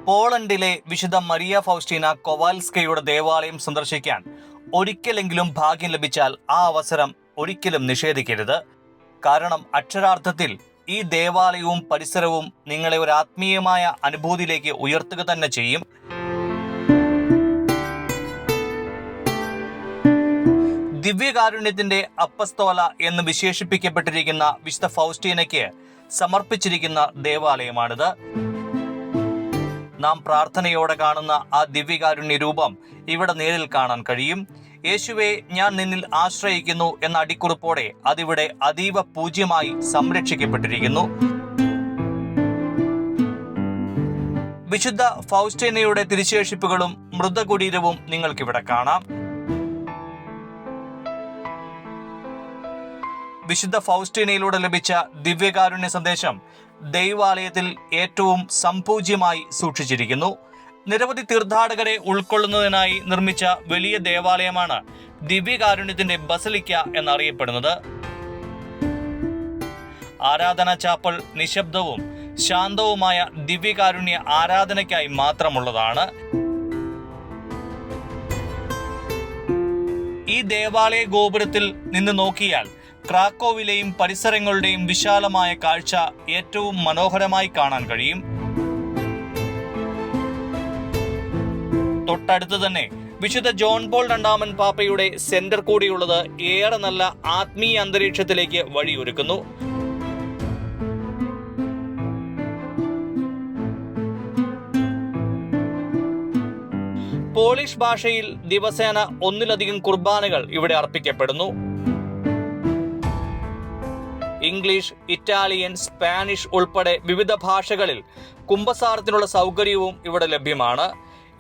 പോളണ്ടിലെ വിശുദ്ധ Maria Faustina കൊവാൽസ്കയുടെ ദേവാലയം സന്ദർശിക്കാൻ ഒരിക്കലെങ്കിലും ഭാഗ്യം ലഭിച്ചാൽ ആ അവസരം ഒരിക്കലും നിഷേധിക്കരുത്. കാരണം അക്ഷരാർത്ഥത്തിൽ ഈ ദേവാലയവും പരിസരവും നിങ്ങളെ ഒരു ആത്മീയമായ അനുഭൂതിയിലേക്ക് ഉയർത്തുക തന്നെ ചെയ്യും. ദിവ്യകാരുണ്യത്തിന്റെ അപ്പസ്തോല എന്ന് വിശേഷിപ്പിക്കപ്പെട്ടിരിക്കുന്ന വിശുദ്ധ ഫൗസ്റ്റീനയ്ക്ക് സമർപ്പിച്ചിരിക്കുന്ന ദേവാലയമാണിത്. നാം പ്രാർത്ഥനയോടെ കാണുന്ന ആ ദിവ്യകാരുണ്യ രൂപം ഇവിടെ നേരിൽ കാണാൻ കഴിയും. യേശുവേ, ഞാൻ നിന്നിൽ ആശ്രയിക്കുന്നു എന്ന അടിക്കുറിപ്പോടെ അതിവിടെ അതീവ പൂജ്യമായി സംരക്ഷിക്കപ്പെട്ടിരിക്കുന്നു. വിശുദ്ധ ഫൗസ്റ്റീനയുടെ തിരുശേഷിപ്പുകളും മൃതകുടീരവും നിങ്ങൾക്കിവിടെ കാണാം. വിശുദ്ധ ഫൗസ്റ്റീനയിലൂടെ ലഭിച്ച ദിവ്യകാരുണ്യ സന്ദേശം ദൈവാലയത്തിൽ ഏറ്റവും സംപൂജ്യമായി സൂക്ഷിച്ചിരിക്കുന്നു. നിരവധി തീർത്ഥാടകരെ ഉൾക്കൊള്ളുന്നതിനായി നിർമ്മിച്ച വലിയ ദേവാലയമാണ് ദിവ്യകാരുണ്യത്തിന്റെ ബസലിക്ക എന്നറിയപ്പെടുന്നത്. ആരാധനാ ചാപ്പൽ നിശബ്ദവും ശാന്തവുമായ ദിവ്യകാരുണ്യ ആരാധനയ്ക്കായി മാത്രമുള്ളതാണ്. ഈ ദേവാലയ ഗോപുരത്തിൽ നിന്ന് നോക്കിയാൽ ക്രാക്കോവിലെയും പരിസരങ്ങളുടെയും വിശാലമായ കാഴ്ച ഏറ്റവും മനോഹരമായി കാണാൻ കഴിയും. തൊട്ടടുത്ത് തന്നെ വിശുദ്ധ ജോൺ പോൾ രണ്ടാമൻ പാപ്പയുടെ സെന്റർ കൂടിയുള്ളത് ഏറെ നല്ല ആത്മീയ അന്തരീക്ഷത്തിലേക്ക് വഴിയൊരുക്കുന്നു. പോളിഷ് ഭാഷയിൽ ദിവസേന ഒന്നിലധികം കുർബാനകൾ ഇവിടെ അർപ്പിക്കപ്പെടുന്നു. ഇംഗ്ലീഷ്, ഇറ്റാലിയൻ, സ്പാനിഷ് ഉൾപ്പെടെ വിവിധ ഭാഷകളിൽ കുമ്പസാരത്തിനുള്ള സൗകര്യവും ഇവിടെ ലഭ്യമാണ്.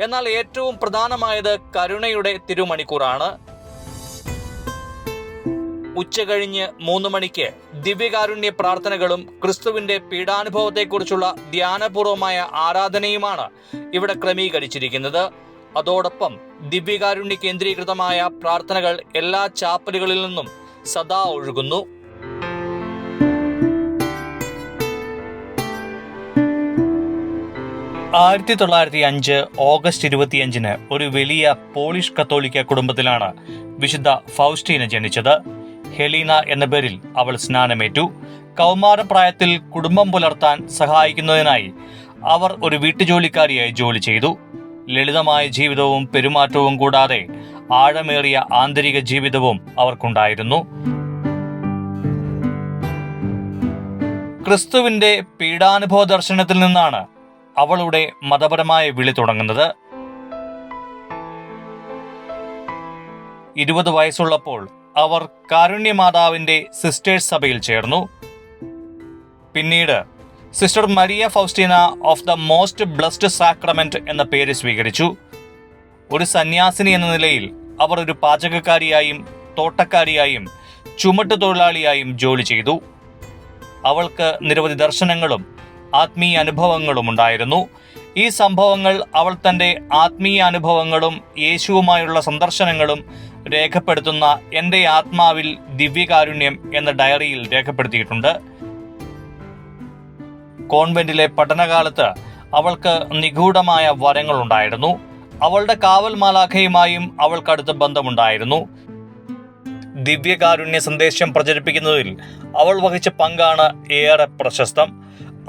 എന്നാൽ ഏറ്റവും പ്രധാനമായത് കരുണയുടെ തിരുമണിക്കൂറാണ്. ഉച്ചകഴിഞ്ഞ് 3 മണിക്ക് ദിവ്യകാരുണ്യ പ്രാർത്ഥനകളും ക്രിസ്തുവിന്റെ പീഡാനുഭവത്തെക്കുറിച്ചുള്ള ധ്യാനപൂർവമായ ആരാധനയുമാണ് ഇവിടെ ക്രമീകരിച്ചിരിക്കുന്നത്. അതോടൊപ്പം ദിവ്യകാരുണ്യ കേന്ദ്രീകൃതമായ പ്രാർത്ഥനകൾ എല്ലാ ചാപ്പലുകളിൽ നിന്നും സദാ ഒഴുകുന്നു. ആയിരത്തി 1905 ഓഗസ്റ്റ് 25 ഒരു വലിയ പോളിഷ് കത്തോലിക്ക കുടുംബത്തിലാണ് വിശുദ്ധ ഫൗസ്റ്റീന ജനിച്ചത്. ഹെലീന എന്ന പേരിൽ അവൾ സ്നാനമേറ്റു. കൗമാരപ്രായത്തിൽ കുടുംബം പുലർത്താൻ സഹായിക്കുന്നതിനായി അവർ ഒരു വീട്ടുജോലിക്കാരിയായി ജോലി ചെയ്തു. ലളിതമായ ജീവിതവും പെരുമാറ്റവും കൂടാതെ ആഴമേറിയ ആന്തരിക ജീവിതവും അവർക്കുണ്ടായിരുന്നു. ക്രിസ്തുവിന്റെ പീഡാനുഭവ ദർശനത്തിൽ നിന്നാണ് അവളുടെ മതപരമായ വിളി തുടങ്ങുന്നത്. 20 വയസ്സുള്ളപ്പോൾ അവർ കാരുണ്യമാതാവിന്റെ സിസ്റ്റേഴ്സ് സഭയിൽ ചേർന്നു. പിന്നീട് sister Maria Faustina of the most blessed sacrament എന്ന പേര് സ്വീകരിച്ചു. ഒരു സന്യാസിനി എന്ന നിലയിൽ അവർ ഒരു പാചകക്കാരിയായും തോട്ടക്കാരിയായും ചുമട്ട് തൊഴിലാളിയായും ജോലി ചെയ്തു. അവൾക്ക് നിരവധി ദർശനങ്ങളും ആത്മീയ അനുഭവങ്ങളും ഉണ്ടായിരുന്നു. ഈ സംഭവങ്ങൾ അവൾ തന്റെ ആത്മീയ അനുഭവങ്ങളും യേശുവുമായുള്ള സന്ദർശനങ്ങളും രേഖപ്പെടുത്തുന്ന എൻ്റെ ആത്മാവിൽ ദിവ്യകാരുണ്യം എന്ന ഡയറിയിൽ രേഖപ്പെടുത്തിയിട്ടുണ്ട്. കോൺവെന്റിലെ പഠനകാലത്ത് അവൾക്ക് നിഗൂഢമായ വരങ്ങളുണ്ടായിരുന്നു. അവളുടെ കാവൽ മാലാഖയുമായും അവൾക്കടുത്ത ബന്ധമുണ്ടായിരുന്നു. ദിവ്യകാരുണ്യ സന്ദേശം പ്രചരിപ്പിക്കുന്നതിൽ അവൾ വഹിച്ച പങ്കാണ് ഏറെ പ്രശസ്തം.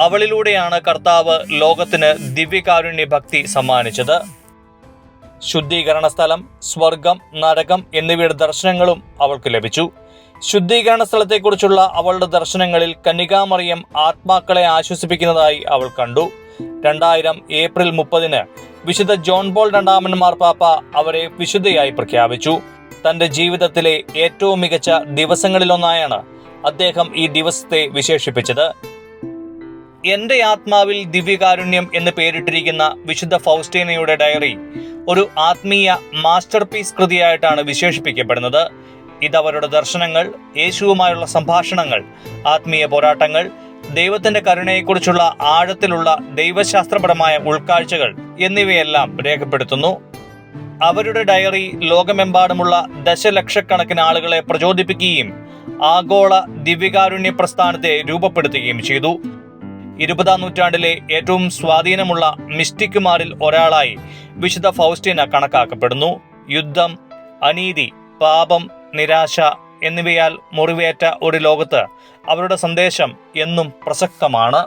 അവളിലൂടെയാണ് കർത്താവ് ലോകത്തിന് ദിവ്യകാരുണ്യ ഭക്തി സമ്മാനിച്ചത്. ശുദ്ധീകരണ സ്ഥലം, സ്വർഗം, നരകം എന്നിവയുടെ ദർശനങ്ങളും അവൾക്ക് ലഭിച്ചു. ശുദ്ധീകരണ സ്ഥലത്തെക്കുറിച്ചുള്ള അവളുടെ ദർശനങ്ങളിൽ കന്യകാമറിയം ആത്മാക്കളെ ആശ്വസിപ്പിക്കുന്നതായി അവൾ കണ്ടു. 2000 ഏപ്രിൽ 30 വിശുദ്ധ ജോൺ പോൾ രണ്ടാമൻ മാർപ്പാപ്പ അവരെ വിശുദ്ധയായി പ്രഖ്യാപിച്ചു. തന്റെ ജീവിതത്തിലെ ഏറ്റവും മികച്ച ദിവസങ്ങളിലൊന്നായാണ് അദ്ദേഹം ഈ ദിവസത്തെ വിശേഷിപ്പിച്ചത്. എന്റെ ആത്മാവിൽ ദിവ്യകാരുണ്യം എന്ന് പേരിട്ടിരിക്കുന്ന വിശുദ്ധ ഫൗസ്റ്റീനയുടെ ഡയറി ഒരു ആത്മീയ മാസ്റ്റർ പീസ് കൃതിയായിട്ടാണ് വിശേഷിപ്പിക്കപ്പെടുന്നത്. ഇതവരുടെ ദർശനങ്ങൾ, യേശുവുമായുള്ള സംഭാഷണങ്ങൾ, ആത്മീയ പോരാട്ടങ്ങൾ, ദൈവത്തിന്റെ കരുണയെക്കുറിച്ചുള്ള ആഴത്തിലുള്ള ദൈവശാസ്ത്രപരമായ ഉൾക്കാഴ്ചകൾ എന്നിവയെല്ലാം രേഖപ്പെടുത്തുന്നു. അവരുടെ ഡയറി ലോകമെമ്പാടുമുള്ള ദശലക്ഷക്കണക്കിന് ആളുകളെ പ്രചോദിപ്പിക്കുകയും ആഗോള ദിവ്യകാരുണ്യ പ്രസ്ഥാനത്തെ രൂപപ്പെടുത്തുകയും ചെയ്തു. 20-ാം നൂറ്റാണ്ടിലെ ഏറ്റവും സ്വാധീനമുള്ള മിസ്റ്റിക്കുമാരിൽ ഒരാളായി വിശുദ്ധ ഫൗസ്റ്റീന കണക്കാക്കപ്പെടുന്നു. യുദ്ധം, അനീതി, പാപം, നിരാശ എന്നിവയാൽ മുറിവേറ്റ ഒരു ലോകത്ത് അവരുടെ സന്ദേശം എന്നും പ്രസക്തമാണ്.